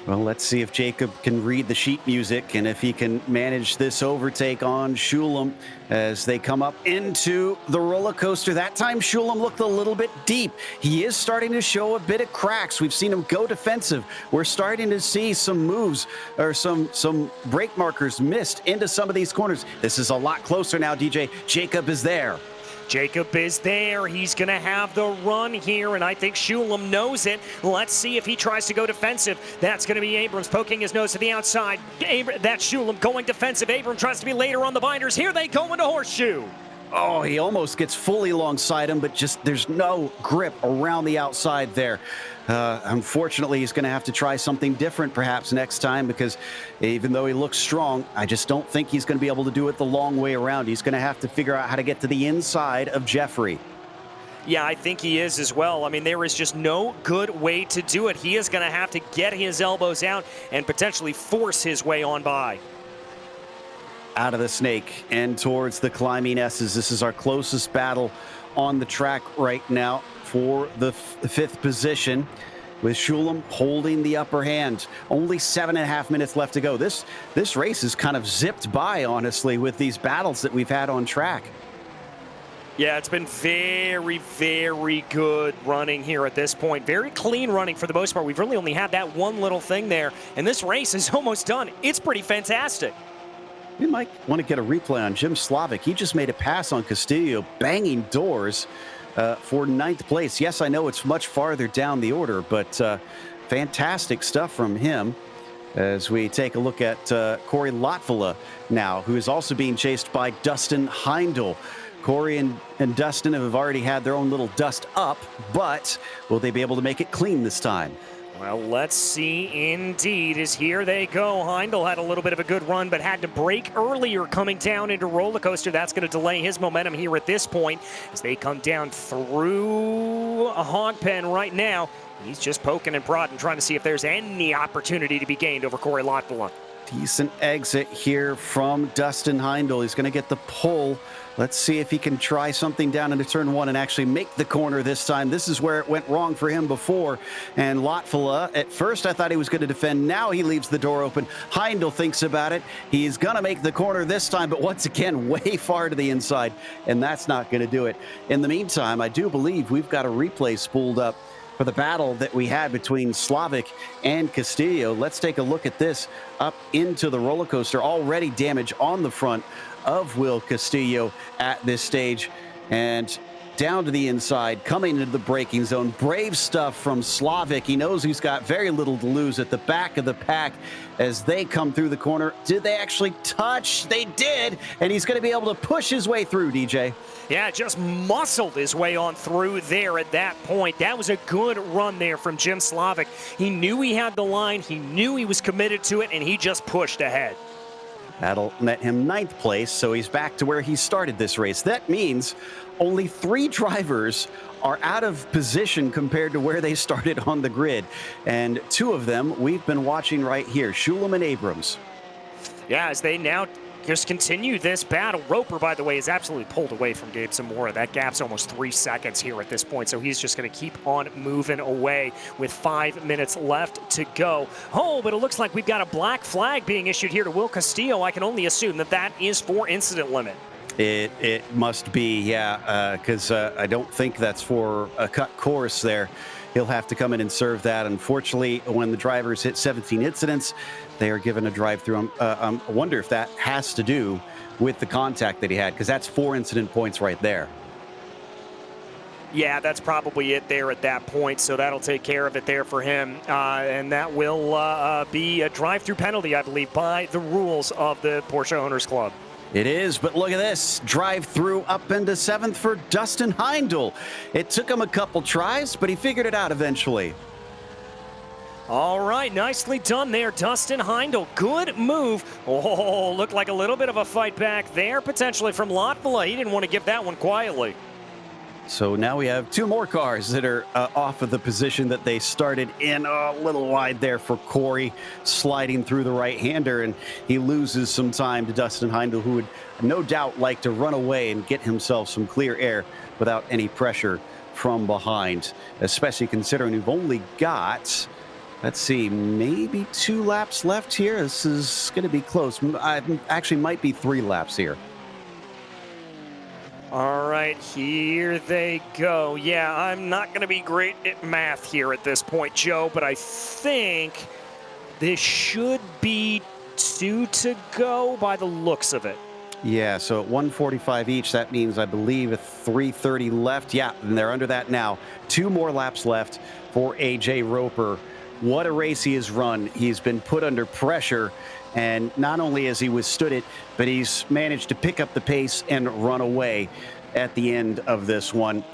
S1: Well, let's see if Jacob can read the sheet music and if he can manage this overtake on Shulam as they come up into the roller coaster. That time, Shulam looked a little bit deep. He is starting to show a bit of cracks. We've seen him go defensive. We're starting to see some moves or some brake markers missed into some of these corners. This is a lot closer now, DJ. Jacob is there.
S2: Jacob is there. He's going to have the run here, and I think Shulam knows it. Let's see if he tries to go defensive. That's going to be Abrams poking his nose to the outside. That's Shulam going defensive. Abrams tries to be later on the binders. Here they go into Horseshoe.
S1: Oh, he almost gets fully alongside him, but just there's no grip around the outside there. Unfortunately, he's going to have to try something different perhaps next time because even though he looks strong, I just don't think he's going to be able to do it the long way around. He's going to have to figure out how to get to the inside of Jeffrey.
S2: Yeah, I think he is as well. I mean, there is just no good way to do it. He is going to have to get his elbows out and potentially force his way on by.
S1: Out of the snake and towards the climbing S's. This is our closest battle on the track right now for the fifth position, with Shulam holding the upper hand. Only 7.5 minutes left to go. This race is kind of zipped by, honestly, with these battles that we've had on track.
S2: Yeah, it's been very, very good running here at this point. Very clean running for the most part. We've really only had that one little thing there, and this race is almost done. It's pretty fantastic.
S1: We might want to get a replay on Jim Slavic. He just made a pass on Castillo, banging doors for 9th place. Yes, I know it's much farther down the order, but fantastic stuff from him. As we take a look at Corey Lotvola now, who is also being chased by Dustin Heindel. Corey and Dustin have already had their own little dust up, but will they be able to make it clean this time?
S2: Well, let's see indeed, as here they go. Heindel had a little bit of a good run, but had to brake earlier coming down into roller coaster. That's going to delay his momentum here at this point as they come down through a hog pen right now. He's just poking and prodding, trying to see if there's any opportunity to be gained over Corey Lotvola.
S1: Decent exit here from Dustin Heindel. He's going to get the pull. Let's see if he can try something down into turn 1 and actually make the corner this time. This is where it went wrong for him before. And Lotvola, at first I thought he was going to defend. Now he leaves the door open. Heindel thinks about it. He's going to make the corner this time, but once again, way far to the inside. And that's not going to do it. In the meantime, I do believe we've got a replay spooled up for the battle that we had between Slavic and Castillo. Let's take a look at this up into the roller coaster. Already damage on the front of Will Castillo at this stage. And down to the inside, coming into the braking zone. Brave stuff from Slavic. He knows he's got very little to lose at the back of the pack as they come through the corner. Did they actually touch? They did, and he's going to be able to push his way through, DJ.
S2: Yeah, just muscled his way on through there at that point. That was a good run there from Jim Slavic. He knew he had the line, he knew he was committed to it, and he just pushed ahead.
S1: That'll net him 9th place, so he's back to where he started this race. That means only 3 drivers are out of position compared to where they started on the grid. And 2 of them we've been watching right here, Shulam and Abrams.
S2: Yeah, as they now just continue this battle. Roper, by the way, is absolutely pulled away from Gabe Zamora. That gap's almost 3 seconds here at this point, so he's just going to keep on moving away with 5 minutes left to go. Oh, but it looks like we've got a black flag being issued here to Will Castillo. I can only assume that that is for incident limit.
S1: It must be, yeah, because I don't think that's for a cut course there. He'll have to come in and serve that. Unfortunately, when the drivers hit 17 incidents, they are given a drive-through. I wonder if that has to do with the contact that he had, because that's 4 incident points right there.
S2: Yeah, that's probably it there at that point, so that'll take care of it there for him. And that will be a drive-through penalty, I believe, by the rules of the Porsche Owners Club.
S1: It is, but look at this. Drive through up into 7th for Dustin Heindel. It took him a couple tries, but he figured it out eventually.
S2: All right, nicely done there, Dustin Heindel. Good move. Oh, looked like a little bit of a fight back there, potentially from Latvala. He didn't want to give that one quietly.
S1: So now we have 2 more cars that are off of the position that they started in. A little wide there for Corey, sliding through the right-hander, and he loses some time to Dustin Heindel, who would no doubt like to run away and get himself some clear air without any pressure from behind, especially considering we've only got, let's see, maybe 2 laps left here. This is going to be close. Actually might be 3 laps here.
S2: All right, here they go. Yeah, I'm not going to be great at math here at this point, Joe, but I think this should be 2 to go by the looks of it.
S1: Yeah, so at 1:45 each, that means, I believe, a 3:30 left. Yeah, and they're under that now. 2 more laps left for A.J. Roper. What a race he has run. He's been put under pressure, and not only has he withstood it, but he's managed to pick up the pace and run away at the end of this one.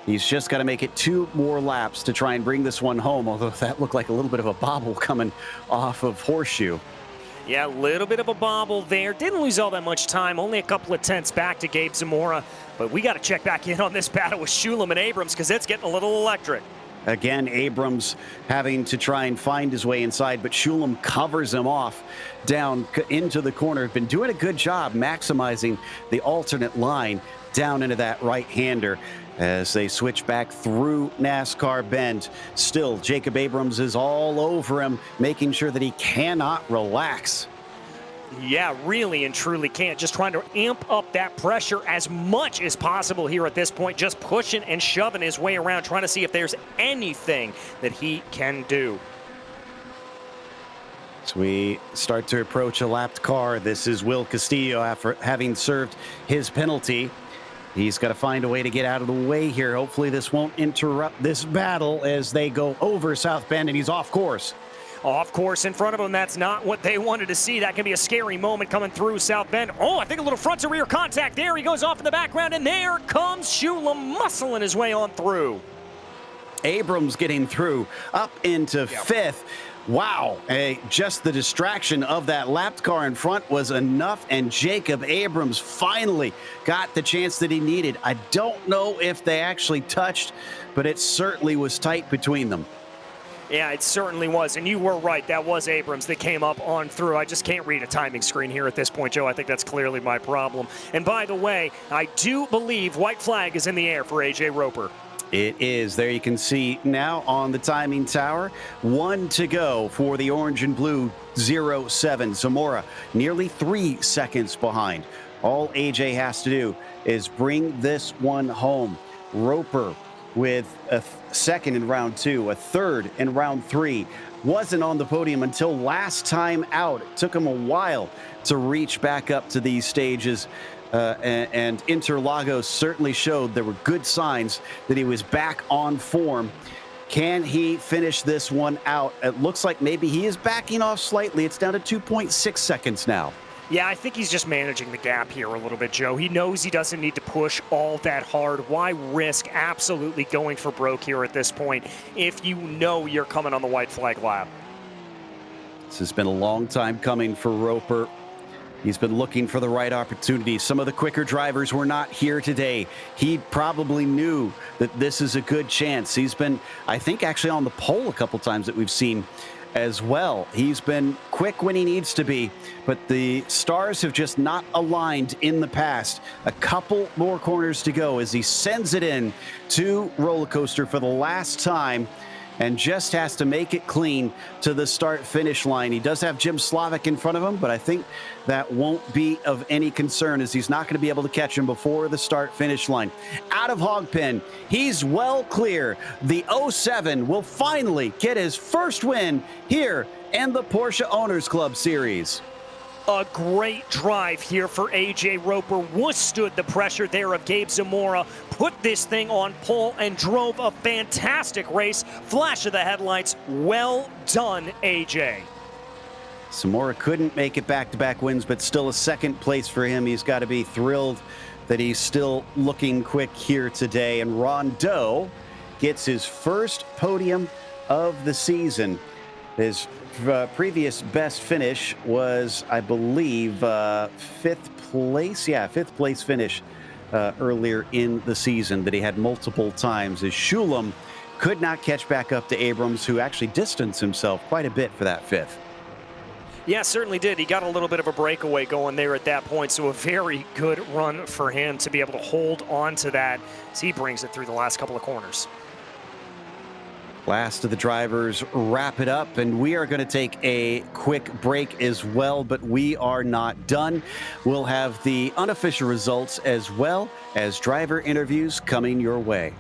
S1: He's just got to make it 2 more laps to try and bring this one home, although that looked like a little bit of a bobble coming off of Horseshoe.
S2: Yeah, a little bit of a bobble there. Didn't lose all that much time, only a couple of tenths back to Gabe Zamora. But we got to check back in on this battle with Shulam and Abrams, because it's getting a little electric.
S1: Again, Abrams having to try and find his way inside, but Shulam covers him off down into the corner. Been doing a good job maximizing the alternate line down into that right-hander as they switch back through NASCAR Bend. Still, Jacob Abrams is all over him, making sure that he cannot relax.
S2: Yeah, really and truly can't. Just trying to amp up that pressure as much as possible here at this point. Just pushing and shoving his way around, trying to see if there's anything that he can do.
S1: As we start to approach a lapped car, this is Will Castillo after having served his penalty. He's got to find a way to get out of the way here. Hopefully this won't interrupt this battle as they go over South Bend, and he's off course.
S2: Off course in front of him. That's not what they wanted to see. That can be a scary moment coming through South Bend. Oh, I think a little front to rear contact there. He goes off in the background, and there comes Shulam muscling his way on through.
S1: Abrams getting through up into 5th. Wow, just the distraction of that lapped car in front was enough, and Jacob Abrams finally got the chance that he needed. I don't know if they actually touched, but it certainly was tight between them.
S2: Yeah, it certainly was, and you were right. That was Abrams that came up on through. I just can't read a timing screen here at this point, Joe. I think that's clearly my problem. And by the way, I do believe white flag is in the air for A.J. Roper.
S1: It is. There you can see now on the timing tower. 1 to go for the orange and blue 07. Zamora nearly 3 seconds behind. All AJ has to do is bring this one home. Roper with a second in round 2, a third in round 3. Wasn't on the podium until last time out. It took him a while to reach back up to these stages. and Interlagos certainly showed there were good signs that he was back on form. Can he finish this one out? It looks like maybe he is backing off slightly. It's down to 2.6 seconds now.
S2: Yeah, I think he's just managing the gap here a little bit, Joe. He knows he doesn't need to push all that hard. Why risk absolutely going for broke here at this point if you know you're coming on the white flag lap?
S1: This has been a long time coming for Roper. He's been looking for the right opportunity. Some of the quicker drivers were not here today. He probably knew that this is a good chance. He's been, I think, actually on the pole a couple times that we've seen as well. He's been quick when he needs to be, but the stars have just not aligned in the past. A couple more corners to go as he sends it in to Roller Coaster for the last time, and just has to make it clean to the start-finish line. He does have Jim Slavic in front of him, but I think that won't be of any concern as he's not going to be able to catch him before the start-finish line. Out of Hogpen, he's well clear. The 07 will finally get his first win here in the Porsche Owners Club Series.
S2: A great drive here for AJ Roper. Withstood the pressure there of Gabe Zamora, put this thing on pole and drove a fantastic race. Flash of the headlights. Well done, AJ.
S1: Zamora couldn't make it back-to-back wins, but still a second place for him. He's got to be thrilled that he's still looking quick here today. And Rondeau gets his first podium of the season. His previous best finish was, I believe, fifth place. Yeah, fifth place finish earlier in the season that he had multiple times. As Shulam could not catch back up to Abrams, who actually distanced himself quite a bit for that fifth.
S2: Yeah, certainly did. He got a little bit of a breakaway going there at that point, so a very good run for him to be able to hold on to that as he brings it through the last couple of corners.
S1: Last of the drivers wrap it up, and we are going to take a quick break as well, but we are not done. We'll have the unofficial results as well as driver interviews coming your way.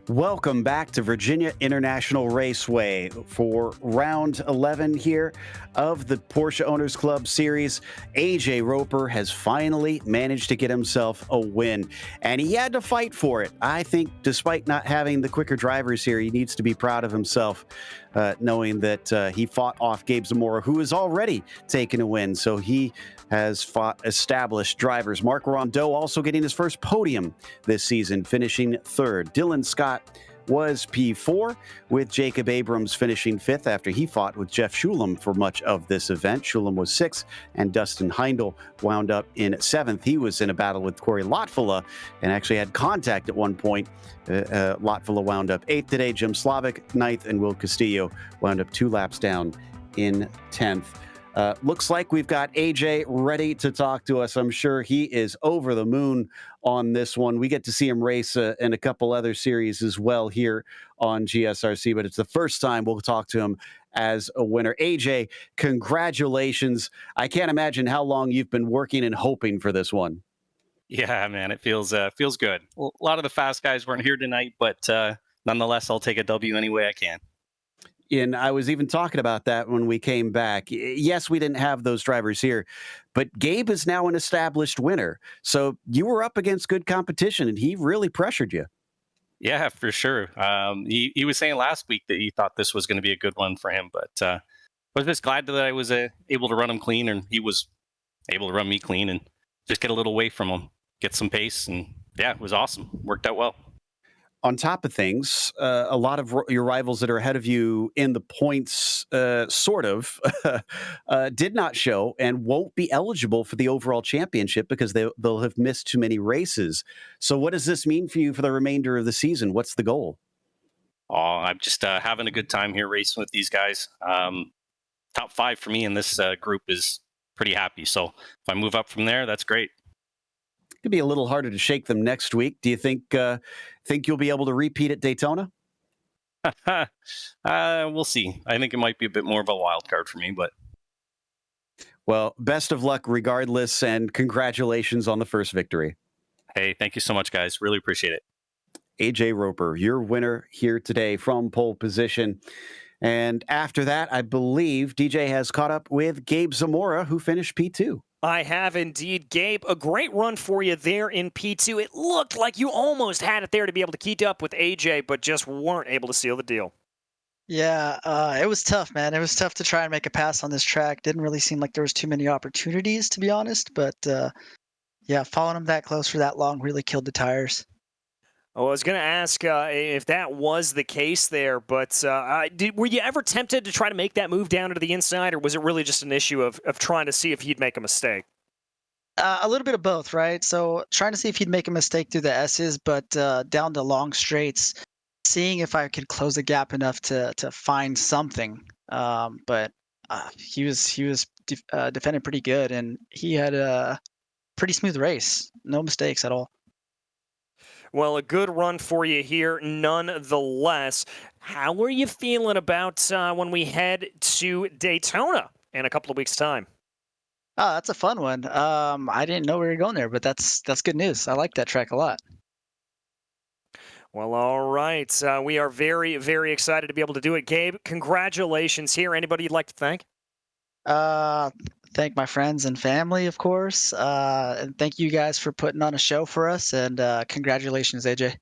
S1: Welcome back to Virginia International Raceway for round 11 here of the Porsche Owners Club Series. AJ Roper has finally managed to get himself a win, and he had to fight for it. I think despite not having the quicker drivers here, he needs to be proud of himself, knowing that he fought off Gabe Zamora, who has already taken a win. So he has fought established drivers. Mark Rondeau also getting his first podium this season, finishing third. Dylan Scott was P4, with Jacob Abrams finishing fifth after he fought with Jeff Shulam for much of this event. Shulam was sixth, and Dustin Heindel wound up in seventh. He was in a battle with Corey Lotfula and actually had contact at one point. Lotfula wound up eighth today. Jim Slavic, ninth, and Will Castillo wound up 2 laps down in 10th. Looks like we've got AJ ready to talk to us. I'm sure he is over the moon on this one. We get to see him race in a couple other series as well here on GSRC, but it's the first time we'll talk to him as a winner. AJ, congratulations. I can't imagine how long you've been working and hoping for this one.
S4: Yeah, man, it feels good. Well, a lot of the fast guys weren't here tonight, but nonetheless, I'll take a W any way I can.
S1: And I was even talking about that when we came back. Yes, we didn't have those drivers here, but Gabe is now an established winner. So you were up against good competition, and he really pressured you.
S4: Yeah, for sure. He was saying last week that he thought this was going to be a good one for him, but was just glad that I was able to run him clean, and he was able to run me clean, and just get a little away from him, get some pace, and yeah, it was awesome. Worked out well.
S1: On top of things, a lot of your rivals that are ahead of you in the points, did not show and won't be eligible for the overall championship because they'll have missed too many races. So what does this mean for you for the remainder of the season? What's the goal?
S4: Oh, I'm just having a good time here racing with these guys. Top 5 for me in this group is pretty happy. So if I move up from there, that's great.
S1: It'd be a little harder to shake them next week. Do you think you'll be able to repeat at Daytona?
S4: We'll see. I think it might be a bit more of a wild card for me, but.
S1: Well, best of luck regardless, and congratulations on the first victory.
S4: Hey, thank you so much, guys. Really appreciate it.
S1: AJ Roper, your winner here today from pole position. And after that, I believe DJ has caught up with Gabe Zamora, who finished P2.
S2: I have indeed, Gabe. A great run for you there in P2. It looked like you almost had it there to be able to keep up with AJ, but just weren't able to seal the deal.
S5: Yeah, it was tough, man. It was tough to try and make a pass on this track. Didn't really seem like there was too many opportunities, to be honest. But yeah, following him that close for that long really killed the tires.
S2: Oh, I was going to ask if that was the case there, but were you ever tempted to try to make that move down to the inside, or was it really just an issue of trying to see if he'd make a mistake?
S5: A little bit of both, right? So trying to see if he'd make a mistake through the S's, but down the long straights, seeing if I could close the gap enough to find something. But he was defending pretty good, and he had a pretty smooth race. No mistakes at all.
S2: Well, a good run for you here, nonetheless. How are you feeling about when we head to Daytona in a couple of weeks' time?
S5: Oh, that's a fun one. I didn't know we were going there, but that's good news. I like that track a lot.
S2: Well, all right. We are very, very excited to be able to do it. Gabe, congratulations here. Anybody you'd like to thank?
S5: Thank my friends and family, of course. And thank you guys for putting on a show for us. And congratulations, AJ.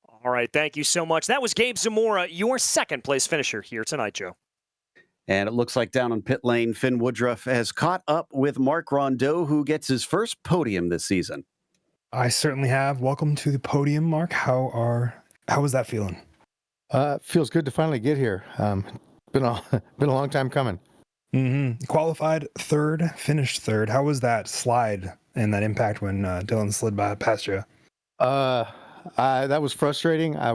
S2: All right. Thank you so much. That was Gabe Zamora, your second place finisher here tonight, Joe.
S1: And it looks like down on pit lane, Finn Woodruff has caught up with Mark Rondeau, who gets his first podium this season.
S3: I certainly have. Welcome to the podium, Mark. How is that feeling?
S6: Feels good to finally get here. Been a long time coming.
S3: Mm-hmm. Qualified third, finished third. How was that slide and that impact when Dylan slid past you?
S6: That was frustrating. I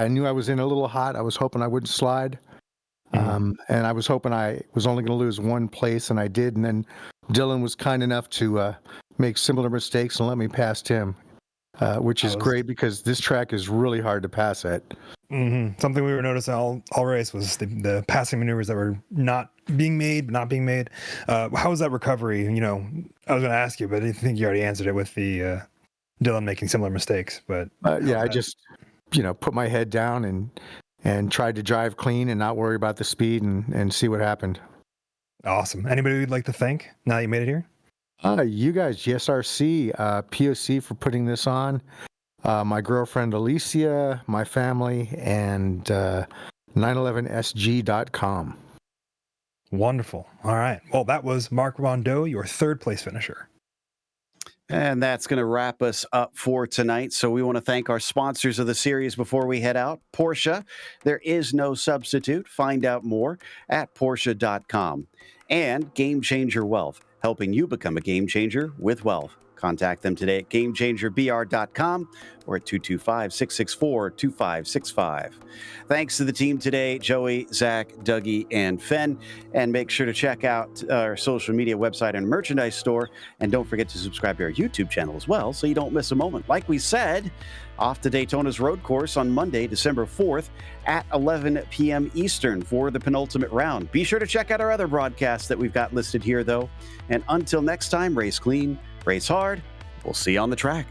S6: knew I was in a little hot. I was hoping I wouldn't slide. And I was hoping I was only going to lose one place, and I did. And then Dylan was kind enough to make similar mistakes and let me pass him, which is great because this track is really hard to pass at.
S3: Mm-hmm. Something we were noticing all race was the passing maneuvers that were not being made, but not being made. How was that recovery? You know, I was going to ask you, but I think you already answered it with the Dylan making similar mistakes. But
S6: yeah, I just put my head down and tried to drive clean and not worry about the speed and see what happened.
S3: Awesome. Anybody you'd like to thank now that you made it here?
S6: You guys, GSRC, POC for putting this on. My girlfriend Alicia, my family, and 911sg.com.
S3: Wonderful. All right. Well, that was Mark Rondeau, your third place finisher.
S1: And that's going to wrap us up for tonight. So we want to thank our sponsors of the series before we head out. Porsche, there is no substitute. Find out more at Porsche.com. And Game Changer Wealth, helping you become a game changer with wealth. Contact them today at GameChangerBR.com or at 225-664-2565. Thanks to the team today, Joey, Zach, Dougie, and Fenn. And make sure to check out our social media website and merchandise store. And don't forget to subscribe to our YouTube channel as well so you don't miss a moment. Like we said, off to Daytona's road course on Monday, December 4th at 11 p.m. Eastern for the penultimate round. Be sure to check out our other broadcasts that we've got listed here, though. And until next time, race clean, race hard. We'll see you on the track.